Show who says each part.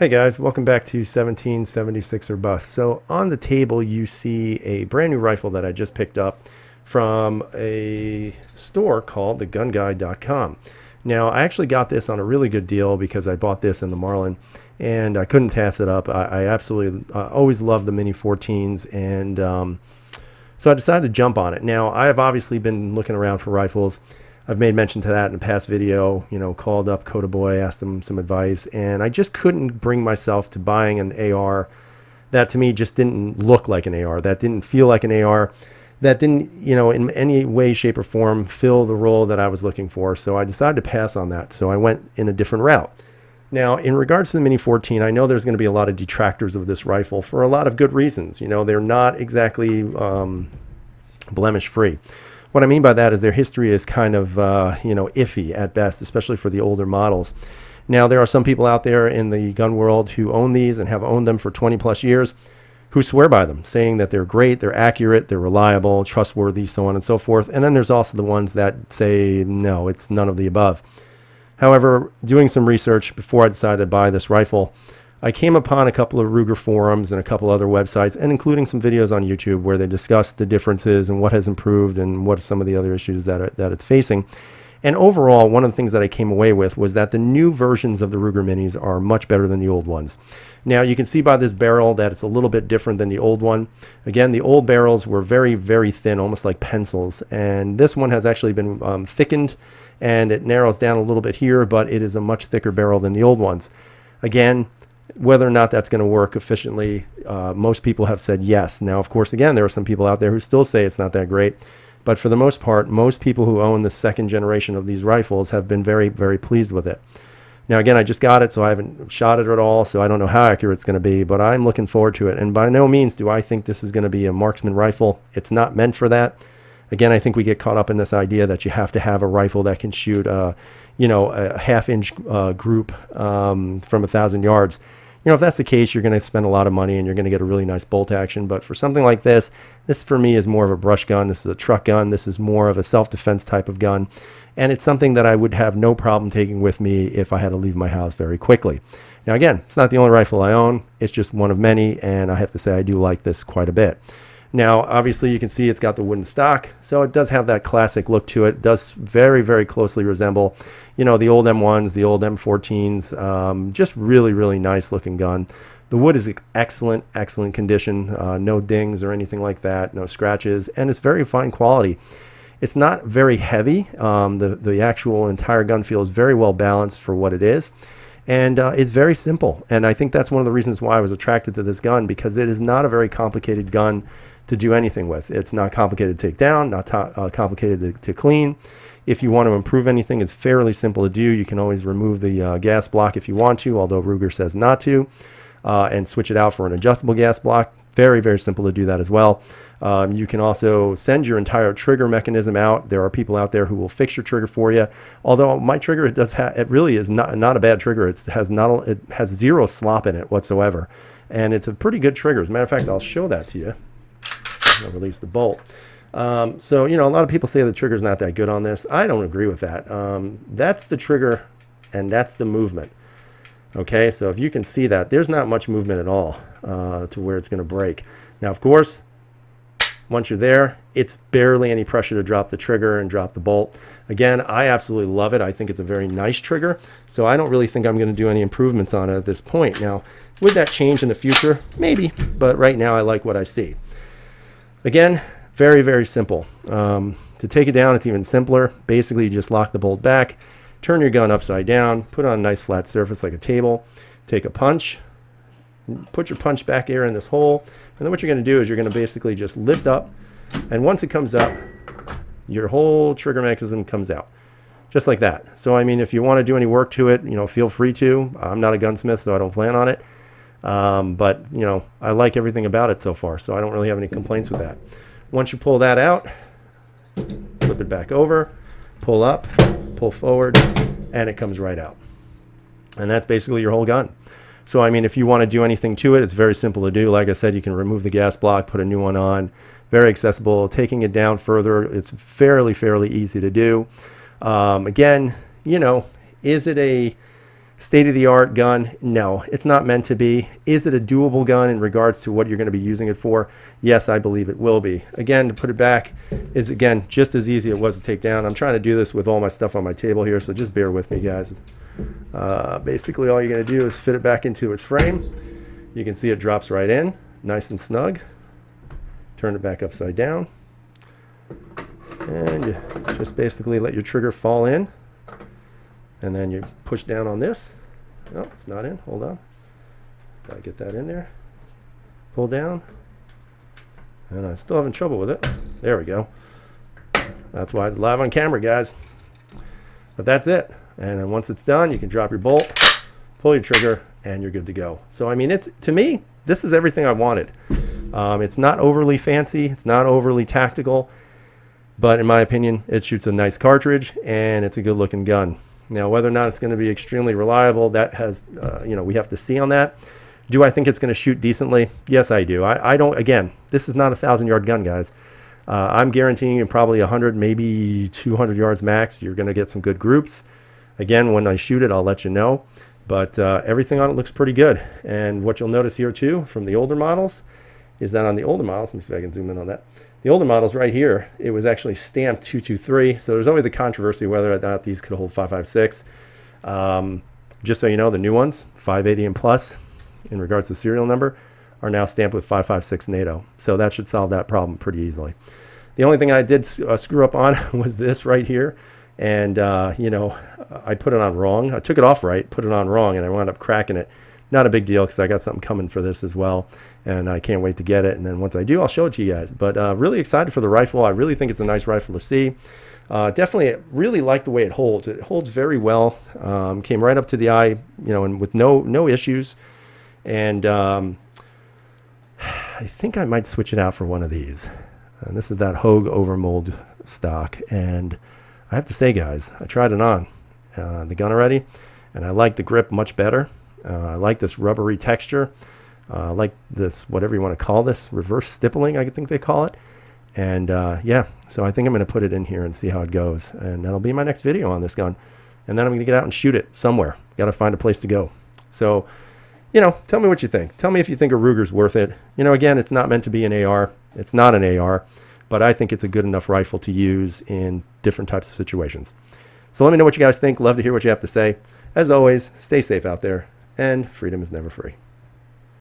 Speaker 1: Hey guys, welcome back to 1776 or Bust. So on the table you see a brand new rifle that I just picked up from a store called thegunguide.com. Now I actually got this on a really good deal because I bought this in the Marlin and I couldn't pass it up. I absolutely always loved the Mini 14s, and so I decided to jump on it. Now I have obviously been looking around for rifles. I've made mention to that in a past video, called up Coda Boy, asked him some advice, and I just couldn't bring myself to buying an AR that to me just didn't look like an AR, that didn't feel like an AR, that didn't, in any way, shape, or form fill the role that I was looking for. So I decided to pass on that. So I went in a different route. Now, in regards to the Mini 14, I know there's going to be a lot of detractors of this rifle for a lot of good reasons. They're not exactly blemish-free. What I mean by that is their history is kind of, iffy at best, especially for the older models. Now, there are some people out there in the gun world who own these and have owned them for 20 plus years who swear by them, saying that they're great, they're accurate, they're reliable, trustworthy, so on and so forth. And then there's also the ones that say, no, it's none of the above. However, doing some research before I decided to buy this rifle, I came upon a couple of Ruger forums and a couple other websites, and including some videos on YouTube where they discuss the differences and what has improved and what are some of the other issues that it's facing. And overall, one of the things that I came away with was that the new versions of the Ruger Minis are much better than the old ones. Now, you can see by this barrel that it's a little bit different than the old one. Again, the old barrels were very, very thin, almost like pencils. And this one has actually been thickened, and it narrows down a little bit here, but it is a much thicker barrel than the old ones. Again, whether or not that's going to work efficiently, most people have said yes. Now, of course, again, there are some people out there who still say it's not that great. But for the most part, most people who own the second generation of these rifles have been very, very pleased with it. Now, again, I just got it, so I haven't shot it at all, so I don't know how accurate it's going to be, but I'm looking forward to it. And by no means do I think this is going to be a marksman rifle. It's not meant for that. Again, I think we get caught up in this idea that you have to have a rifle that can shoot, a half-inch group from 1,000 yards. If that's the case, you're going to spend a lot of money and you're going to get a really nice bolt action. But for something like this for me is more of a brush gun. This is a truck gun. This is more of a self-defense type of gun. And it's something that I would have no problem taking with me if I had to leave my house very quickly. Now, again, it's not the only rifle I own. It's just one of many. And I have to say I do like this quite a bit. Now, obviously, you can see it's got the wooden stock, so it does have that classic look to it. It does very, very closely resemble, the old M1s, the old M14s. Just really, really nice looking gun. The wood is excellent, excellent condition. No dings or anything like that, no scratches, and it's very fine quality. It's not very heavy. The actual entire gun feels very well balanced for what it is. And it's very simple. And I think that's one of the reasons why I was attracted to this gun, because it is not a very complicated gun to do anything with. It's not complicated to take down, not complicated to clean. If you want to improve anything, it's fairly simple to do. You can always remove the gas block if you want to, although Ruger says not to, and switch it out for an adjustable gas block. Very, very simple to do that as well. You can also send your entire trigger mechanism out. There are people out there who will fix your trigger for you. Although my trigger, it really is not a bad trigger. It has zero slop in it whatsoever, and it's a pretty good trigger. As a matter of fact, I'll show that to you. I'll release the bolt. So a lot of people say the trigger's not that good on this. I don't agree with that. That's the trigger, and that's the movement. Okay, so if you can see that, there's not much movement at all to where it's going to break. Now, of course, once you're there, it's barely any pressure to drop the trigger and drop the bolt. Again, I absolutely love it. I think it's a very nice trigger, so I don't really think I'm going to do any improvements on it at this point. Now, would that change in the future? Maybe, but right now I like what I see. Again, very, very simple. To take it down, it's even simpler. Basically, you just lock the bolt back, turn your gun upside down, put it on a nice flat surface like a table, take a punch, put your punch back here in this hole, and then what you're going to do is you're going to basically just lift up, and once it comes up, your whole trigger mechanism comes out. Just like that. So, I mean, if you want to do any work to it, feel free to. I'm not a gunsmith, so I don't plan on it. But I like everything about it so far, so I don't really have any complaints with that. Once you pull that out, flip it back over, pull up, pull forward, and it comes right out. And that's basically your whole gun. So I mean, if you want to do anything to it, it's very simple to do. Like I said, you can remove the gas block, put a new one on. Very accessible. Taking it down further, it's fairly easy to do. Again, is it a state-of-the-art gun? No, it's not meant to be. Is it a doable gun in regards to what you're going to be using it for? Yes, I believe it will be. Again, to put it back is, again, just as easy as it was to take down. I'm trying to do this with all my stuff on my table here, so just bear with me, guys. Basically, all you're going to do is fit it back into its frame. You can see it drops right in, nice and snug. Turn it back upside down. And you just basically let your trigger fall in. And then you push down on this. No, it's not in. Hold on. Gotta get that in there. Pull down. And I'm still having trouble with it. There we go. That's why it's live on camera, guys. But that's it. And then once it's done, you can drop your bolt, pull your trigger, and you're good to go. So, I mean, to me, this is everything I wanted. It's not overly fancy. It's not overly tactical. But in my opinion, it shoots a nice cartridge, and it's a good-looking gun. Now, whether or not it's going to be extremely reliable, that has, we have to see on that. Do I think it's going to shoot decently? Yes, I do. I don't, again, this is not a 1,000-yard gun, guys. I'm guaranteeing you probably 100, maybe 200 yards max. You're going to get some good groups. Again, when I shoot it, I'll let you know. But everything on it looks pretty good. And what you'll notice here, too, from the older models, is that on the older models, let me see if I can zoom in on that. The older models right here, it was actually stamped 223. So there's always the controversy whether or not these could hold 5.56. Just so you know, the new ones, 580 and plus, in regards to serial number, are now stamped with 5.56 NATO. So that should solve that problem pretty easily. The only thing I did screw up on was this right here. And, I put it on wrong. I took it off right, put it on wrong, and I wound up cracking it. Not a big deal because I got something coming for this as well, and I can't wait to get it. And then once I do, I'll show it to you guys. But really excited for the rifle. I really think it's a nice rifle to see. Definitely really like the way it holds. It holds very well. Came right up to the eye, and with no issues. And I think I might switch it out for one of these. And this is that Hogue Overmold stock. And I have to say, guys, I tried it on the gun already, and I like the grip much better. I like this rubbery texture. I like this, whatever you want to call this, reverse stippling, I think they call it. And yeah, so I think I'm going to put it in here and see how it goes. And that'll be my next video on this gun. And then I'm going to get out and shoot it somewhere. Got to find a place to go. So, tell me what you think. Tell me if you think a Ruger's worth it. Again, it's not meant to be an AR. It's not an AR. But I think it's a good enough rifle to use in different types of situations. So let me know what you guys think. Love to hear what you have to say. As always, stay safe out there, and freedom is never free.